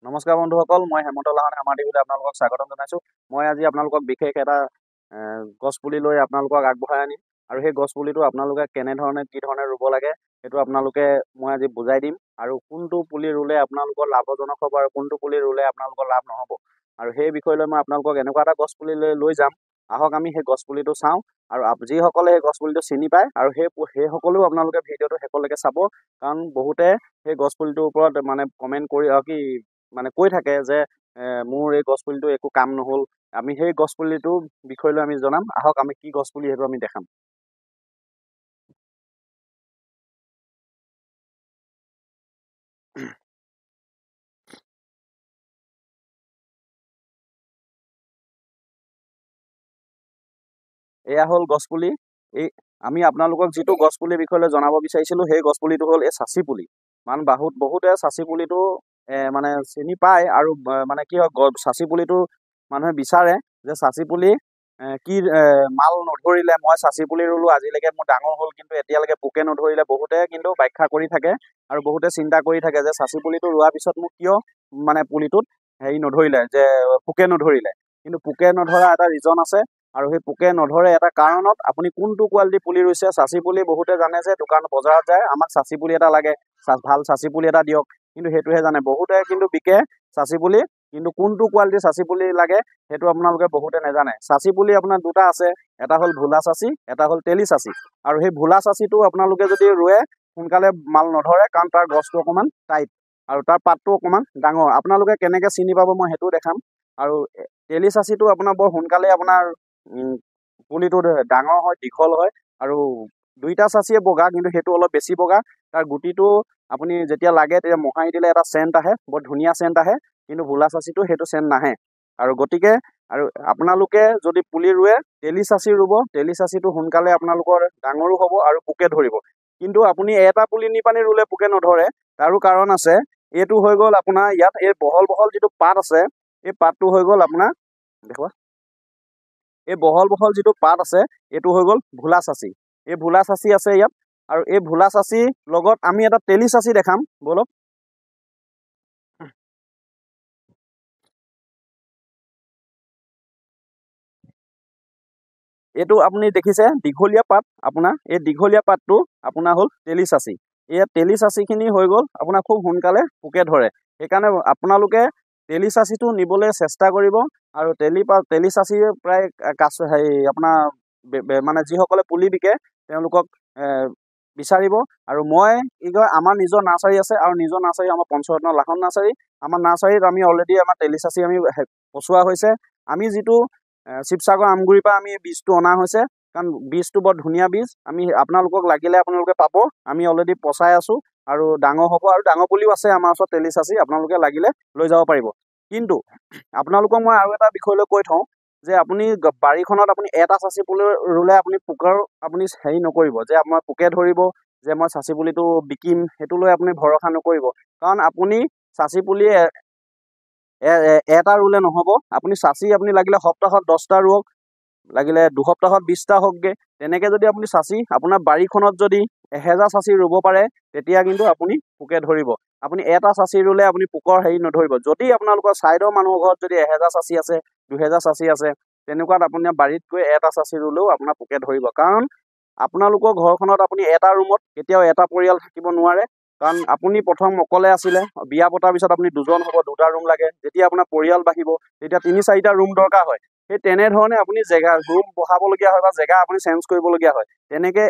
নমস্কাৰ বন্ধুসকল, মই হেমন্ত লাহনে আমাৰ টিভিলৈ আপোনালোকক স্বাগতম জনাইছোঁ। মই আজি আপোনালোকক বিশেষ এটা গছ পুলি লৈ আপোনালোকক আগবঢ়াই আনিম আৰু সেই গছ পুলিটো আপোনালোকে কেনেধৰণে কি ধৰণে ৰুব লাগে সেইটো আপোনালোকে মই আজি বুজাই দিম আৰু কোনটো পুলি ৰুলে আপোনালোকৰ লাভজনক হ'ব আৰু কোনটো পুলি ৰুলে আপোনালোকৰ লাভ নহ'ব আৰু সেই বিষয়লৈ মই আপোনালোকক এনেকুৱা এটা গছ পুলি লৈ যাম। আহক আমি সেই গছ পুলিটো চাওঁ আৰু যিসকলে সেই গছ পুলিটো চিনি পায় আৰু সেই সকলেও আপোনালোকে ভিডিঅ'টো শেষলৈকে চাব, কাৰণ বহুতে সেই গছ পুলিটোৰ ওপৰত মানে কমেণ্ট কৰি মানে কৈ থাকে যে মোৰ এই গছ পুলিটো একো কাম নহ'ল। আমি সেই গছ পুলিটোৰ বিষয়লৈ আমি জনাম। আহক আমি কি গছ পুলি সেইটো আমি দেখাম। এয়া হ'ল গছ পুলি। আমি আপোনালোকক যিটো গছ পুলিৰ বিষয়লৈ জনাব বিচাৰিছিলোঁ সেই গছ পুলিটো হ'ল এই চাচি পুলি। মানে বহুতে চাচি পুলিটো মানে চিনি পায় আৰু মানে কি হয় চাচি পুলিটো মানুহে বিচাৰে যে চাচি পুলি কি মাল নধৰিলে মই চাচি পুলি ৰুলোঁ, আজিলৈকে মোৰ ডাঙৰ হ'ল কিন্তু এতিয়ালৈকে পোকে নধৰিলে। বহুতে কিন্তু ব্যাখ্যা কৰি থাকে আৰু বহুতে চিন্তা কৰি থাকে যে চাচি পুলিটো ৰোৱাৰ পিছত মোক কিয় মানে পুলিটোত হেৰি নধৰিলে, যে পোকে নধৰিলে। কিন্তু পোকে নধৰা এটা ৰিজন আছে আৰু সেই পোকে নধৰে এটা কাৰণত আপুনি কোনটো কোৱালিটি পুলি ৰুইছে। চাচি পুলি বহুতে জানে যে বজাৰত যায় আমাক চাচি পুলি এটা লাগে, ভাল চাচি পুলি এটা দিয়ক, কিন্তু সেইটোহে জানে। বহুতে কিন্তু বিকে চাচি পুলি, কিন্তু কোনটো কোৱালিটিৰ চাচি পুলি লাগে সেইটো আপোনালোকে বহুতে নাজানে। চাচি পুলি আপোনাৰ দুটা আছে, এটা হ'ল ভোলা চাচি, এটা হ'ল তেলি চাচি। আৰু সেই ভোলা চাচিটো আপোনালোকে যদি ৰুৱে সোনকালে মাল নধৰে, কাৰণ তাৰ গছটো অকণমান টাইট আৰু তাৰ পাতটো অকণমান ডাঙৰ। আপোনালোকে কেনেকৈ চিনি পাব মই সেইটো দেখাম। আৰু তেলি চাচিটো আপোনাৰ বৰ সোনকালে আপোনাৰ পুলিটো ডাঙৰ হয়, দীঘল হয় আৰু দুইটা চাচিয়ে বগা, কিন্তু সেইটো অলপ বেছি বগা। তাৰ গুটিটো আপুনি যেতিয়া লাগে তেতিয়া মোহাৰি দিলে এটা চেণ্ট আহে, বৰ ধুনীয়া চেণ্ট আহে, কিন্তু ভোলা চাচিটো সেইটো চেণ্ট নাহে। আৰু গতিকে আৰু আপোনালোকে যদি পুলি ৰুৱে তেলি চাচি ৰুব, তেলি চাচিটো সোনকালে আপোনালোকৰ ডাঙৰো হ'ব আৰু পোকে ধৰিব। কিন্তু আপুনি এটা পুলি নি পানি ৰুলে পোকে নধৰে, তাৰো কাৰণ আছে। এইটো হৈ গ'ল আপোনাৰ ইয়াত এই বহল বহল যিটো পাত আছে, এই পাতটো হৈ গ'ল আপোনাৰ দেখুৱা, এই বহল বহল যিটো পাত আছে এইটো হৈ গ'ল ভোলা চাচি। এই ভোলা চাচি আছে ইয়াত, আৰু এই ভোলা চাচিৰ লগত আমি এটা তেলি চাচি দেখাম বলক। এইটো আপুনি দেখিছে দীঘলীয়া পাত, আপোনাৰ এই দীঘলীয়া পাতটো আপোনাৰ হ'ল তেলি চাচি। এই তেলি চাচিখিনি হৈ গ'ল আপোনাৰ খুব সোনকালে পোকে ধৰে। সেইকাৰণে আপোনালোকে তেলি চাচিটো নিবলৈ চেষ্টা কৰিব। আৰু তেলি চাচি প্ৰায় আপোনাৰ মানে যিসকলে পুলি বিকে তেওঁলোকক বিচাৰিব। আৰু মই কি কয়, আমাৰ নিজৰ নাৰ্চাৰী আছে, আৰু নিজৰ নাৰ্চাৰী আমাৰ পঞ্চৰত্ন লাহন নাৰ্চাৰী। আমাৰ নাৰ্চাৰীত আমি অলৰেডি আমাৰ তেলি চাচি আমি পচোৱা হৈছে। আমি যিটো শিৱসাগৰ আমগুৰিৰ পৰা আমি বীজটো অনা হৈছে, কাৰণ বীজটো বৰ ধুনীয়া বীজ। আমি আপোনালোকক লাগিলে আপোনালোকে পাব, আমি অলৰেডি পচাই আছোঁ আৰু ডাঙৰ হ'ব, আৰু ডাঙৰ পুলিও আছে আমাৰ ওচৰত তেলি চাচি, আপোনালোকে লাগিলে লৈ যাব পাৰিব। কিন্তু আপোনালোকক মই আৰু এটা বিষয়লৈ কৈ থওঁ যে আপুনি বাৰীখনত আপুনি এটা চাচি পুলি ৰুলে আপুনি পোকৰ আপুনি হেৰি নকৰিব যে মই পোকে ধৰিব, যে মই চাচি পুলিটো বিকিম, সেইটো লৈ আপুনি ভৰসা নকৰিব। কাৰণ আপুনি চাচি পুলি এটা ৰুলে নহ'ব। আপুনি চাচি আপুনি লাগিলে সপ্তাহত 10টা ৰুৱক, লাগিলে 2 সপ্তাহত 20টা হওকগৈ। তেনেকৈ যদি আপুনি চাচি আপোনাৰ বাৰীখনত যদি 1000 চাচি ৰুব পাৰে, তেতিয়া কিন্তু আপুনি পোকে ধৰিব। আপুনি এটা চাচি ৰুলে আপুনি পোকৰ হেৰি নধৰিব। যদি আপোনালোকৰ ছাইডৰ মানুহৰ ঘৰত যদি 1000 চাচি আছে, 2000 চাচি আছে, তেনেকুৱাত আপোনাৰ বাৰীত গৈ এটা চাচি ৰুলেও আপোনাৰ পোকে ধৰিব। কাৰণ আপোনালোকৰ ঘৰখনত আপুনি এটা ৰুমত কেতিয়াও এটা পৰিয়াল থাকিব নোৱাৰে, কাৰণ আপুনি প্ৰথম অকলে আছিলে, বিয়া পতাৰ পিছত আপুনি 2জন হ'ব, 2টা ৰুম লাগে। যেতিয়া আপোনাৰ পৰিয়াল বাঢ়িব তেতিয়া 3-4টা ৰুম দৰকাৰ হয়। সেই তেনেধৰণে আপুনি ৰুম বঢ়াবলগীয়া হয় বা জেগা আপুনি চেঞ্জ কৰিবলগীয়া হয়। তেনেকৈ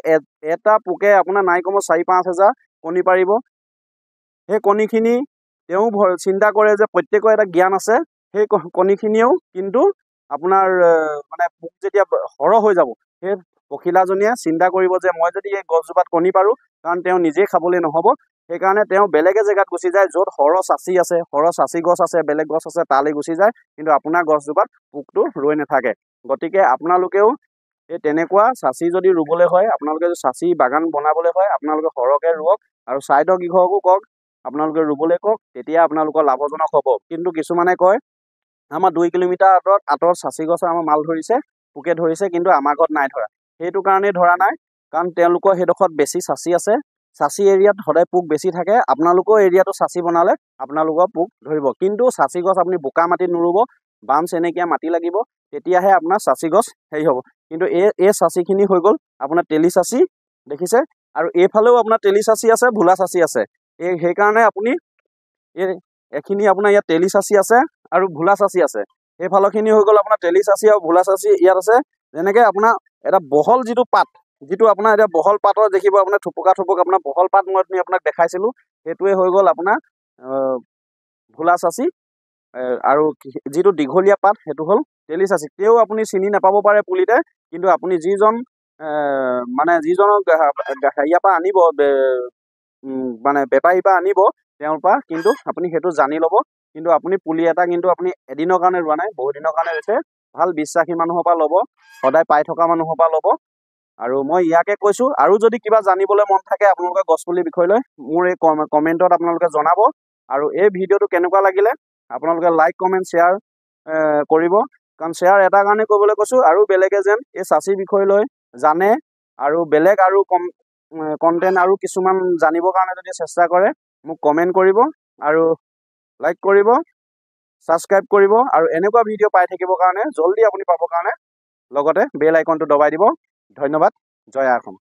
এটা পোকে আপোনাৰ নাই কমেও 4-5 হাজাৰ কণী পাৰিব। সেই কণীখিনি তেওঁ চিন্তা কৰে যে প্ৰত্যেকৰ এটা জ্ঞান আছে, সেই কণীখিনিও কিন্তু আপোনাৰ মানে পোক যেতিয়া সৰহ হৈ যাব, সেই পখিলাজনীয়ে চিন্তা কৰিব যে মই যদি এই গছজোপাত কণী পাৰোঁ, কাৰণ তেওঁ নিজেই খাবলৈ নহ'ব, সেইকাৰণে তেওঁ বেলেগে জেগাত গুচি যায় য'ত সৰহ চাচি আছে, সৰহ চাচি গছ আছে, বেলেগ গছ আছে, তালৈ গুচি যায়। কিন্তু আপোনাৰ গছজোপাত পোকটো ৰৈ নাথাকে। গতিকে আপোনালোকেও এই তেনেকুৱা চাচি যদি ৰুবলৈ হয়, আপোনালোকে যদি চাচি বাগান বনাবলৈ হয়, আপোনালোকে সৰহকৈ ৰুৱক আৰু ছাইডৰ কৃষকো কওক আপোনালোকে ৰুবলৈ কওক, তেতিয়া আপোনালোকৰ লাভজনক হ'ব। কিন্তু কিছুমানে কয় আমাৰ 2 কিলোমিটাৰ আঁতৰত চাচি গছ আমাৰ মাল ধৰিছে, পোকে ধৰিছে, কিন্তু আমাৰ ঘৰত নাই ধৰা। সেইটো কাৰণেই ধৰা নাই, কাৰণ তেওঁলোকৰ সেইডোখৰত বেছি চাচি আছে, চাচি এৰিয়াত সদায় পোক বেছি থাকে। আপোনালোকৰ এৰিয়াটো চাচি বনালে আপোনালোকৰ পোক ধৰিব। কিন্তু চাচি গছ আপুনি বোকা মাটিত নুৰুব, বাম চেনেকীয়া মাটি লাগিব, তেতিয়াহে আপোনাৰ চাচি গছ হেৰি হ'ব। কিন্তু এই চাচিখিনি হৈ গ'ল আপোনাৰ তেলি চাচি, দেখিছে? আৰু এইফালেও আপোনাৰ তেলি চাচি আছে, ভোলা চাচি আছে। সেইকাৰণে আপুনি এইখিনি আপোনাৰ ইয়াত তেলি চাচি আছে আৰু ভোলা চাচি আছে। সেইফালৰখিনি হৈ গ'ল আপোনাৰ তেলি চাচি আৰু ভোলা চাচি ইয়াত আছে। যেনেকৈ আপোনাৰ এটা বহল যিটো পাত, যিটো আপোনাৰ এতিয়া বহল পাতৰ দেখিব আপোনাৰ থুপুকা আপোনাৰ বহল পাত মই আপোনাক দেখাইছিলোঁ, সেইটোৱে হৈ গ'ল আপোনাৰ ভোলা চাচি। আৰু যিটো দীঘলীয়া পাত সেইটো হ'ল তেলি চাচি। তেও আপুনি চিনি নাপাব পাৰে পুলিতে, কিন্তু আপুনি মানে যিজনক হেৰিয়াৰ পৰা আনিব, মানে বেপাৰীৰ পৰা আনিব, তেওঁৰ পৰা কিন্তু আপুনি সেইটো জানি ল'ব। কিন্তু আপুনি পুলি এটা কিন্তু আপুনি এদিনৰ কাৰণে ৰোৱা নাই, বহু দিনৰ কাৰণে ৰুইছে। ভাল বিশ্বাসী মানুহৰ পৰা ল'ব, সদায় পাই থকা মানুহৰ পৰা ল'ব। আৰু মই ইয়াকে কৈছোঁ, আৰু যদি কিবা জানিবলৈ মন থাকে আপোনালোকে গছপুলিৰ বিষয় লৈ মোৰ এই কমেণ্টত আপোনালোকে জনাব। আৰু এই ভিডিঅ'টো কেনেকুৱা লাগিলে আপোনালোকে লাইক, কমেণ্ট, শ্বেয়াৰ কৰিব। কাৰণ শ্বেয়াৰ এটা কাৰণে কৰিবলৈ কৈছোঁ, আৰু বেলেগে যেন এই চাচিৰ বিষয় লৈ জানে আৰু বেলেগ আৰু কণ্টেণ্ট আৰু কিছুমান জানিবৰ কাৰণে যদি চেষ্টা কৰে, মোক কমেণ্ট কৰিব আৰু লাইক কৰিব, ছাবস্ক্ৰাইব কৰিব। আৰু এনেকুৱা ভিডিঅ' পাই থাকিবৰ কাৰণে জল্দি আপুনি পাবৰ কাৰণে লগতে বেল আইকনটো দবাই দিব। ধন্যবাদ। জয় আই অসম।